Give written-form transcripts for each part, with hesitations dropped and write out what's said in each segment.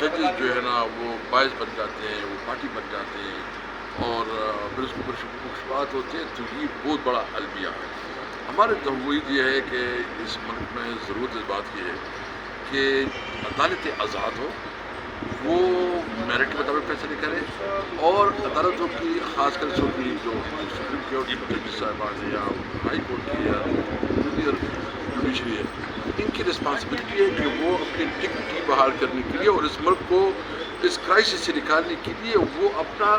जजेस जो है ना वो बायस बन जाते हैं, वो पार्टी बन जाते हैं और फिर उसके ऊपर मुश्किलात होती है, तो ये बहुत बड़ा अलमिया है। हमारे तहवीज़ ये है कि इस मुल्क में ज़रूरत इस बात की है कि अदालत आज़ाद हो, वो मेरिट के मुताबिक फैसले करे और अदालतों की खासकर जो सुप्रीम कोर्ट की जजेस साहिबान है या हाई कोर्ट की या जूनियर जुडिशरी है, इनकी रिस्पॉन्सिबिलिटी है कि वो अपनी डिग्निटी बहाल करने के लिए और इस मुल्क को इस क्राइसिस से निकालने के लिए वो अपना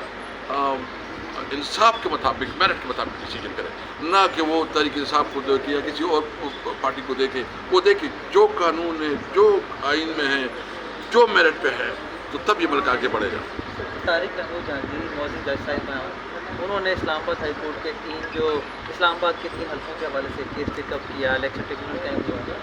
इंसाफ के मुताबिक मेरिट के मुताबिक डिसीजन करे, ना कि वो तहरीक इंसाफ को देखे या किसी और पार्टी को देखे। वो देखे जो कानून है, जो आइन में है, जो मेरिट पे है, तो तब ये मुल्क आगे बढ़ेगा। तारिक महमूद जहांगीर मौजूद जज साहिब हैं, उन्होंने इस्लामाबाद हाई कोर्ट के इस्लामाबाद के 3 हल्कों के हवाले से केस पिकअप किया, इलेक्शन ट्रिब्यूनल कायम हुआ है,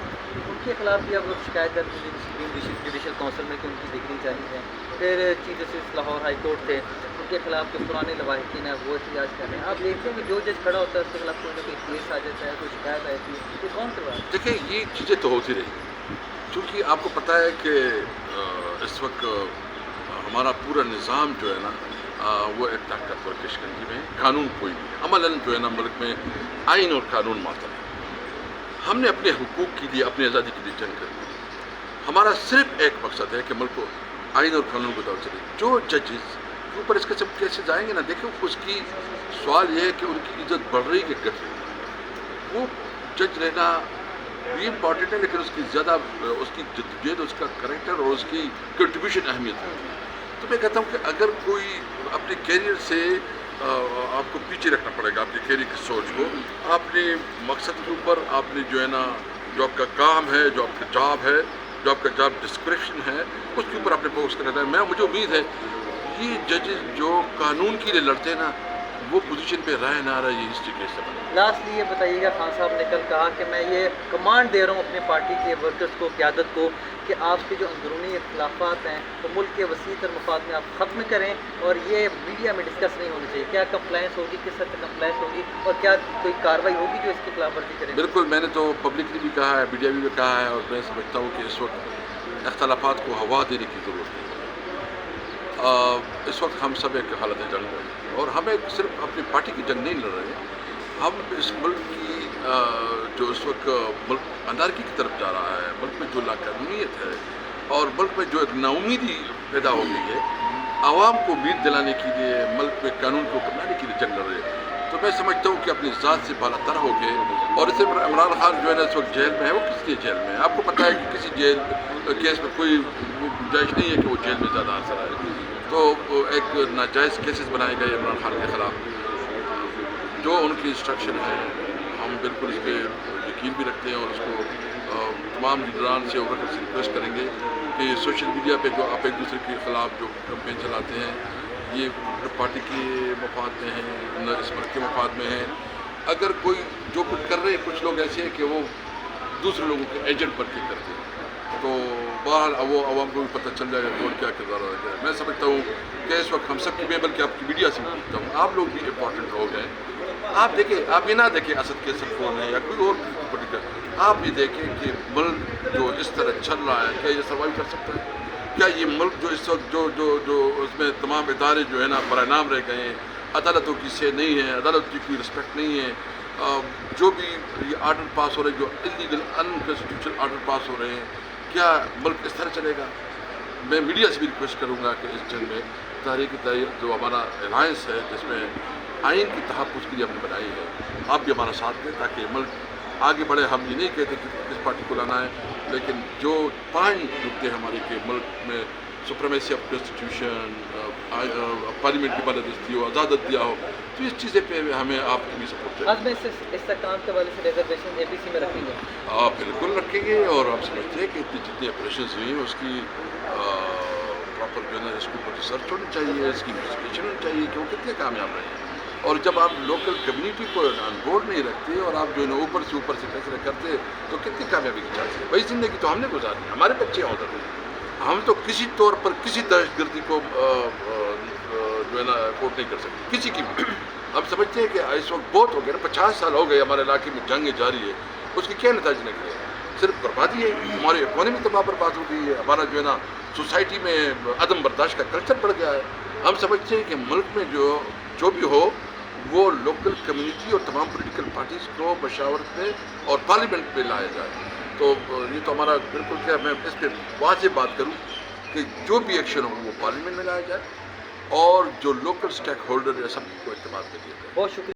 उनके खिलाफ भी अब शिकायत दर्ज हुई सुप्रीम जुडिशल काउंसिल में कि उनकी डिग्री जारी है। फिर chief justice Lahore high court थे, उनके खिलाफ जो पुराने लवाहिकीन है वो एहतजाज कर रहे हैं। आप देखते हैं कि जो जज खड़ा होता है उसके खिलाफ कोई ना कोई केस आ जाता है, कोई शिकायत आई थी, ये कौन करवा रहा है? देखिए, ये चीज़ें तो होती रही, क्योंकि आपको पता है कि इस वक्त हमारा पूरा निज़ाम जो है ना वो एक ताकतवर किशकंजी में, कानून कोई नहीं है। अमलन जो है ना मुल्क में आइन और कानून मातम है। हमने अपने हुकूक के लिए, अपनी आज़ादी के लिए जंग करनी है। हमारा सिर्फ एक मकसद है कि मुल्क को आइन और कानून को दौर चले। जो जजेस के ऊपर इस किस्म केसेस आएंगे ना, देखो उसकी सवाल ये है कि उनकी इज्जत बढ़ रही कि घट रही। वो जज रहना भी इम्पॉर्टेंट है, लेकिन उसकी ज़्यादा उसकी जद्दोजहद, उसका करेक्टर और उसकी कंट्रीब्यूशन अहमियत होती है। तो मैं कहता हूँ कि अगर कोई अपने कैरियर से आपको पीछे रखना पड़ेगा, अपने कैरियर की सोच को, अपने मकसद के ऊपर आपने जो है ना, जो आपका काम है, जो आपका जॉब है, जो आपका जॉब डिस्क्रिप्शन है, उसके ऊपर आपने फोकस करना है। मुझे उम्मीद है ये जजेस जो कानून के लिए लड़ते हैं ना, वो पोजीशन पे रहे ना रहे, ये हिस्ट्री के हिस्सा बने। लास्टली ये बताइएगा, खान साहब ने कल कहा कि मैं ये कमांड दे रहा हूँ अपने पार्टी के वर्कर्स को, क़यादत को, कि आपके जो अंदरूनी इख्तिलाफ़ात हैं तो मुल्क के वसी तर मफाद में आप ख़त्म करें और ये मीडिया में डिस्कस नहीं होनी चाहिए। क्या कंप्लाइंस होगी, किस हद तक कंप्लाइंस होगी और क्या कोई कार्रवाई होगी जो इसकी खिलाफ वर्जी करे? बिल्कुल, मैंने तो पब्लिकली भी कहा है, मीडिया में भी कहा है, और मैं समझता हूँ कि इस वक्त इख्तिलाफ़ात को हवा देने की ज़रूरत है। इस वक्त हम सब एक हालत जंग में हैं और हम एक सिर्फ अपनी पार्टी की जंग नहीं लड़ रहे हैं, हम इस मुल्क की जो इस वक्त मुल्क अनारकी की तरफ जा रहा है, मुल्क में जो लाकानूनीत है और मुल्क में जो एक नाउमीदी पैदा हो गई है, आवाम को उम्मीद दिलाने के लिए, मुल्क में कानून को अपनाने के लिए जंग लड़ रहे हैं। तो मैं समझता हूँ कि अपनी ज़ात से बालातर हो गए। और इसे इमरान खान जो है ना इस वक्त जेल में है, वो किस लिए जेल में है? आपको पता है कि किसी जेल केस में कोई गुंजाइश नहीं है कि वो जेल में ज़्यादा असर आए। तो एक नाजायज़ केसेस बनाए गए इमरान खान के ख़िलाफ़। जो उनकी इंस्ट्रक्शन है, हम बिल्कुल इस पर यकीन भी रखते हैं और उसको तमाम लीडरान से और से रिक्वेस्ट करेंगे कि सोशल मीडिया पे जो आप एक दूसरे के ख़िलाफ़ जो कैंपेन चलाते हैं, ये पार्टी के मफाद में है, न इस मुल्क के मफाद में है। अगर कोई जो कुछ कर रहे हैं, कुछ लोग ऐसे हैं कि वो दूसरे लोगों के एजेंट बन के करते हैं, तो बहरहाल वो आवाम को भी पता चल जाएगा कि और क्या किरदार अदा किया है। मैं समझता हूँ कि इस वक्त हम सब की, मैं बल्कि आपकी मीडिया से पूछता हूँ, आप लोग भी इम्पॉर्टेंट लोग हैं। आप देखें, आप ये ना देखें असद के फोन है या कोई और पर्टिकुलर, आप ये देखें कि मुल्क जो इस तरह चल रहा है, क्या ये सर्वाइव कर सकता है? क्या ये मुल्क जो इस वक्त जो उसमें तमाम इदारे जो है ना बरानाम रह गए हैं, अदालतों की से नहीं है, अदालत की कोई रिस्पेक्ट नहीं है, जो भी ये आर्डर पास हो रहे हैं, जो इलीगल अनकॉन्स्टिट्यूशनल आर्डर पास हो रहे हैं, क्या मुल्क इस तरह चलेगा? मैं मीडिया से भी रिक्वेस्ट करूँगा कि इस जंग में तहरीक जो हमारा अलायंस है, जिसमें आइन की तहफ़्फ़ुज़ के लिए हमने बनाई है, आप भी हमारा साथ दें ताकि मुल्क आगे बढ़े। हम ये नहीं कहते कि किस पार्टी को लाना है, लेकिन जो 5 नुकते हमारे के मुल्क में सुप्रीमेसी ऑफ कॉन्स्टिट्यूशन, पार्लियामेंट की बलदस्ती हो, आज़ादत दिया हो, तो इस चीज़ें पे हमें आपकी भी सपोर्ट चाहिए। आज में इस्तेहकाम के वाले से रिजर्वेशन APC में रखेंगे? आप बिल्कुल रखेंगे और हम समझते हैं कि जितनी ऑपरेशन हुई हैं उसकी प्रॉपर जो है ना इसके ऊपर रिसर्च होनी चाहिए, इसकी इन्वेस्टिगेशन होनी चाहिए कि वो कितने कामयाब रहे हैं। और जब आप लोकल कम्युनिटी को ऑन बोर्ड नहीं रखते और आप जो है ना ऊपर से फैसले करते, तो कितनी कामयाबी की चांस है? वही ज़िंदगी तो हमने गुजारी है, हमारे बच्चे हैं उधर। हम तो किसी तौर पर किसी दहशतगर्दी को जो है ना कोट नहीं कर सकते, किसी की भी। हम समझते हैं कि इस वक्त बहुत हो गया ना, 50 साल हो गए हमारे इलाके में जंगें जारी है, उसकी क्या नतीजे निकले? सिर्फ बर्बादी है, हमारी इकॉनमी तबाह बर्बाद हो गई है, हमारा जो है ना सोसाइटी में अदम बर्दाश्त का कल्चर बढ़ गया है। हम समझते हैं कि मुल्क में जो भी हो वो लोकल कम्युनिटी और तमाम पॉलिटिकल पार्टीज़ को मशावरत में और पार्लियामेंट में लाया जाए। तो ये तो हमारा बिल्कुल क्या, मैं इस पर वाज़ेह बात करूँ कि जो भी एक्शन हो वो पार्लियामेंट में लाया जाए और जो लोकल स्टेक होल्डर है सबको इस्तेमाल कर दिया जाए। बहुत शुक्रिया।